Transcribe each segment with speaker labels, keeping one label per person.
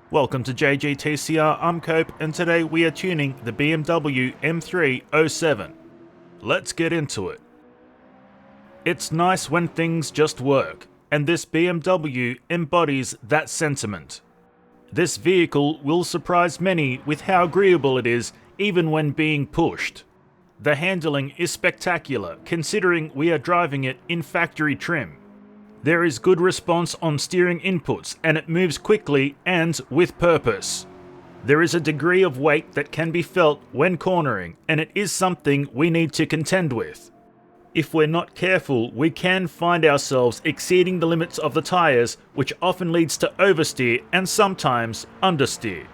Speaker 1: Welcome to JGTCR, I'm Cope, and today we are tuning the BMW M3 07. Let's get into it. It's nice when things just work, and this BMW embodies that sentiment. This vehicle will surprise many with how agreeable it is even when being pushed. The handling is spectacular considering we are driving it in factory trim. There is good response on steering inputs and it moves quickly and with purpose. There is a degree of weight that can be felt when cornering, and it is something we need to contend with. If we're not careful, we can find ourselves exceeding the limits of the tyres, which often leads to oversteer and sometimes understeer.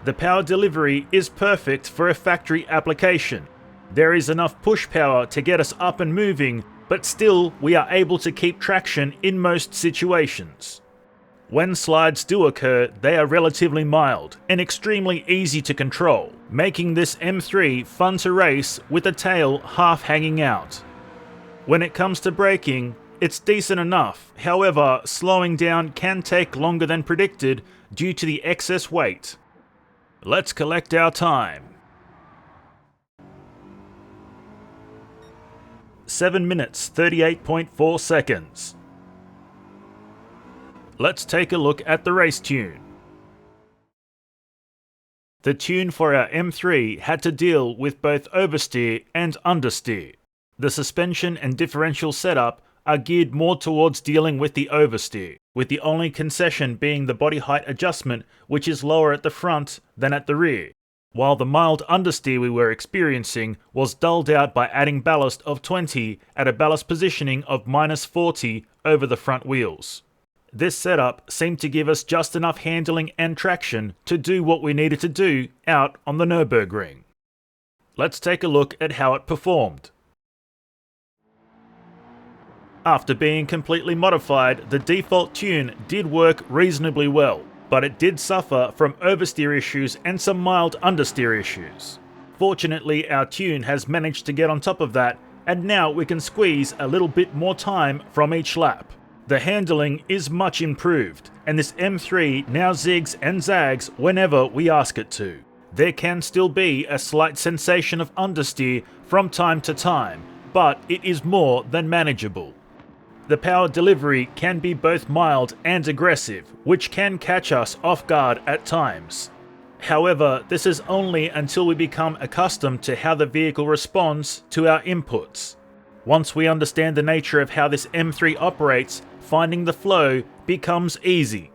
Speaker 1: The power delivery is perfect for a factory application. There is enough push power to get us up and moving, but still we are able to keep traction in most situations. When slides do occur, they are relatively mild and extremely easy to control, making this M3 fun to race with the tail half hanging out. When it comes to braking, it's decent enough, however, slowing down can take longer than predicted due to the excess weight. Let's collect our time. 7 minutes 38.4 seconds. Let's take a look at the race tune. The tune for our M3 had to deal with both oversteer and understeer. The suspension and differential setup are geared more towards dealing with the oversteer, with the only concession being the body height adjustment, which is lower at the front than at the rear, while the mild understeer we were experiencing was dulled out by adding ballast of 20 at a ballast positioning of -40 over the front wheels. This setup seemed to give us just enough handling and traction to do what we needed to do out on the Nürburgring. Let's take a look at how it performed. After being completely modified, the default tune did work reasonably well, but it did suffer from oversteer issues and some mild understeer issues. Fortunately, our tune has managed to get on top of that, and now we can squeeze a little bit more time from each lap. The handling is much improved, and this M3 now zigs and zags whenever we ask it to. There can still be a slight sensation of understeer from time to time, but it is more than manageable. The power delivery can be both mild and aggressive, which can catch us off guard at times. However, this is only until we become accustomed to how the vehicle responds to our inputs. Once we understand the nature of how this M3 operates, finding the flow becomes easy.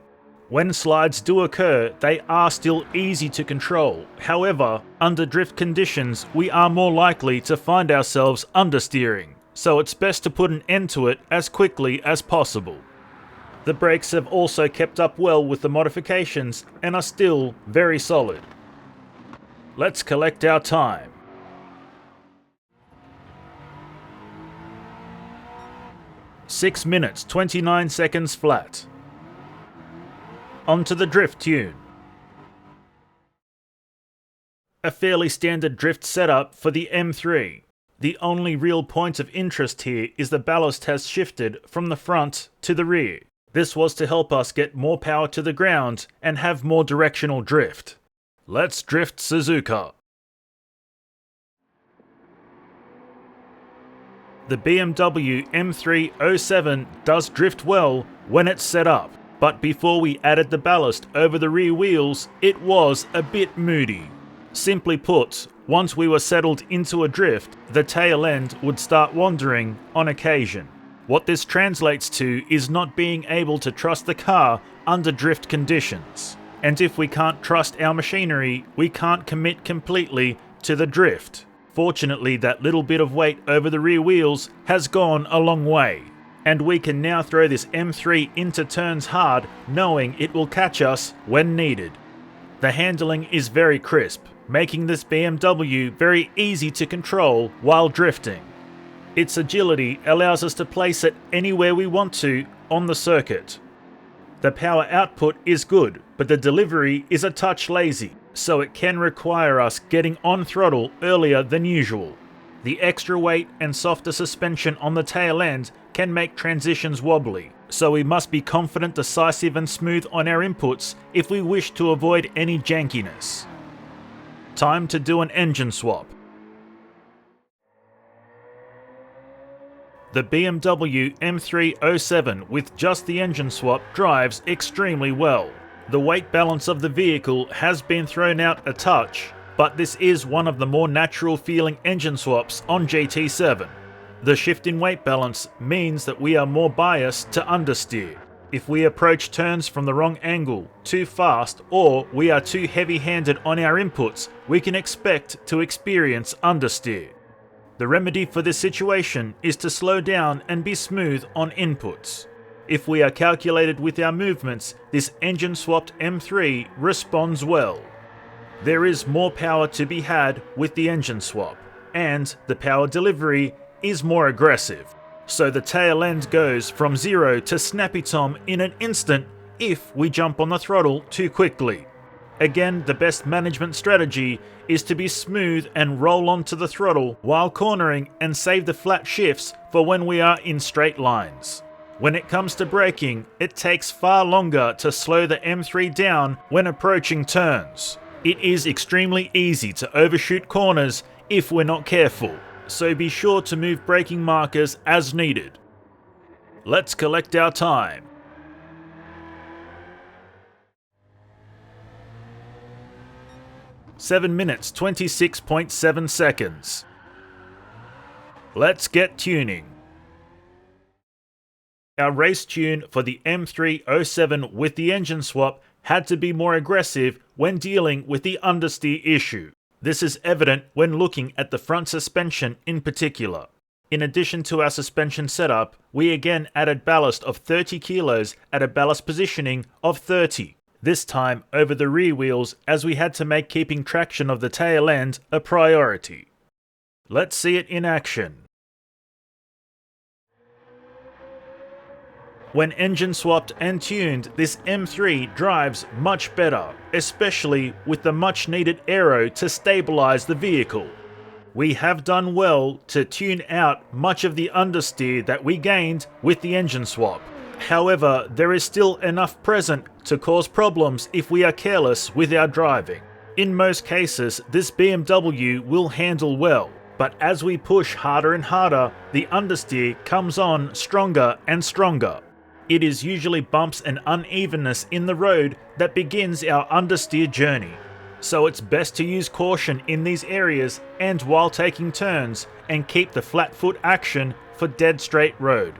Speaker 1: When slides do occur, they are still easy to control. However, under drift conditions, we are more likely to find ourselves understeering, so it's best to put an end to it as quickly as possible. The brakes have also kept up well with the modifications and are still very solid. Let's collect our time. 6 minutes 29 seconds flat. Onto the drift tune. A fairly standard drift setup for the M3. The only real point of interest here is the ballast has shifted from the front to the rear. This was to help us get more power to the ground and have more directional drift. Let's drift Suzuka. The BMW M3 07 does drift well when it's set up, but before we added the ballast over the rear wheels, it was a bit moody. Simply put, once we were settled into a drift, the tail end would start wandering on occasion. What this translates to is not being able to trust the car under drift conditions. And if we can't trust our machinery, we can't commit completely to the drift. Fortunately, that little bit of weight over the rear wheels has gone a long way, and we can now throw this M3 into turns hard, knowing it will catch us when needed. The handling is very crisp, making this BMW very easy to control while drifting. Its agility allows us to place it anywhere we want to on the circuit. The power output is good, but the delivery is a touch lazy, so it can require us getting on throttle earlier than usual. The extra weight and softer suspension on the tail end can make transitions wobbly, so we must be confident, decisive and smooth on our inputs if we wish to avoid any jankiness. Time to do an engine swap. The BMW M3 07 with just the engine swap drives extremely well. The weight balance of the vehicle has been thrown out a touch, but this is one of the more natural feeling engine swaps on GT7. The shift in weight balance means that we are more biased to understeer. If we approach turns from the wrong angle, too fast, or we are too heavy-handed on our inputs, we can expect to experience understeer. The remedy for this situation is to slow down and be smooth on inputs. If we are calculated with our movements, this engine-swapped M3 responds well. There is more power to be had with the engine swap, and the power delivery is more aggressive. So the tail end goes from 0 to snappy tom in an instant if we jump on the throttle too quickly. Again, the best management strategy is to be smooth and roll onto the throttle while cornering and save the flat shifts for when we are in straight lines. When it comes to braking, it takes far longer to slow the M3 down when approaching turns. It is extremely easy to overshoot corners if we're not careful, so be sure to move braking markers as needed. Let's collect our time. (7 minutes 26.7 seconds). Let's get tuning. Our race tune for the M3 with the engine swap had to be more aggressive when dealing with the understeer issue. This is evident when looking at the front suspension in particular. In addition to our suspension setup, we again added ballast of 30 kilos at a ballast positioning of 30. This time over the rear wheels, as we had to make keeping traction of the tail end a priority. Let's see it in action. When engine swapped and tuned, this M3 drives much better, especially with the much needed aero to stabilize the vehicle. We have done well to tune out much of the understeer that we gained with the engine swap. However, there is still enough present to cause problems if we are careless with our driving. In most cases, this BMW will handle well, but as we push harder and harder, the understeer comes on stronger and stronger. It is usually bumps and unevenness in the road that begins our understeer journey. So it's best to use caution in these areas and while taking turns, and keep the flat foot action for dead straight road.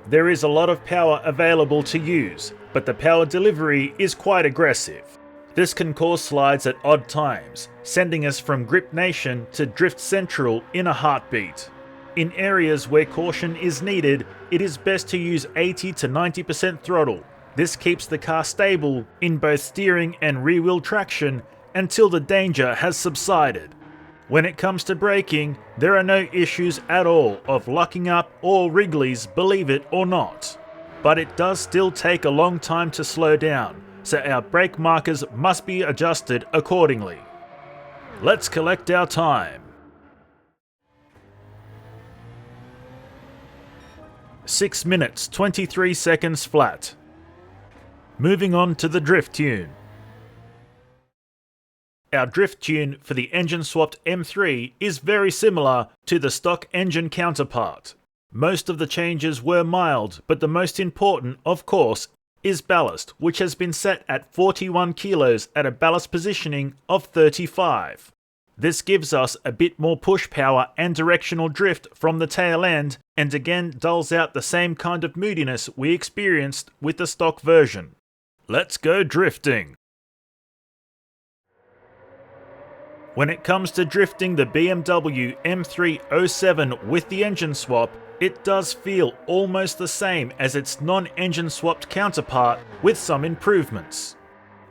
Speaker 1: There is a lot of power available to use, but the power delivery is quite aggressive. This can cause slides at odd times, sending us from grip nation to drift central in a heartbeat. In areas where caution is needed, it is best to use 80 to 90% throttle. This keeps the car stable in both steering and rear wheel traction until the danger has subsided. When it comes to braking, there are no issues at all of locking up or wrigglies, believe it or not. But it does still take a long time to slow down, so our brake markers must be adjusted accordingly. Let's collect our time. 6 minutes 23 seconds flat. Moving on to the drift tune. Our drift tune for the engine swapped M3 is very similar to the stock engine counterpart. Most of the changes were mild, but the most important, of course, is ballast, which has been set at 41 kilos at a ballast positioning of 35. This gives us a bit more push power and directional drift from the tail end, and again dulls out the same kind of moodiness we experienced with the stock version. Let's go drifting! When it comes to drifting the BMW M3 with the engine swap, it does feel almost the same as its non-engine swapped counterpart with some improvements.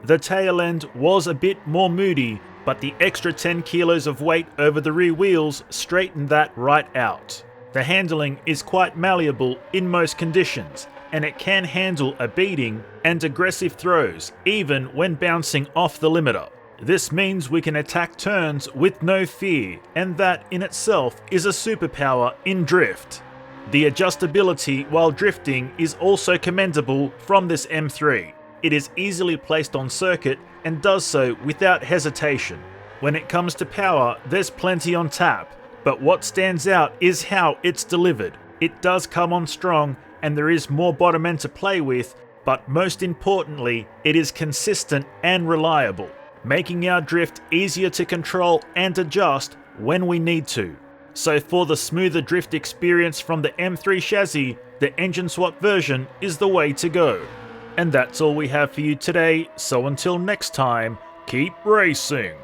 Speaker 1: The tail end was a bit more moody, but the extra 10 kilos of weight over the rear wheels straightened that right out. The handling is quite malleable in most conditions, and it can handle a beating and aggressive throws even when bouncing off the limiter. This means we can attack turns with no fear, and that in itself is a superpower in drift. The adjustability while drifting is also commendable from this M3. It is easily placed on circuit and does so without hesitation. When it comes to power, there's plenty on tap, but what stands out is how it's delivered. It does come on strong and there is more bottom end to play with, but most importantly, it is consistent and reliable, making our drift easier to control and adjust when we need to. So for the smoother drift experience from the M3 chassis, the engine swap version is the way to go. And that's all we have for you today, so until next time, keep racing!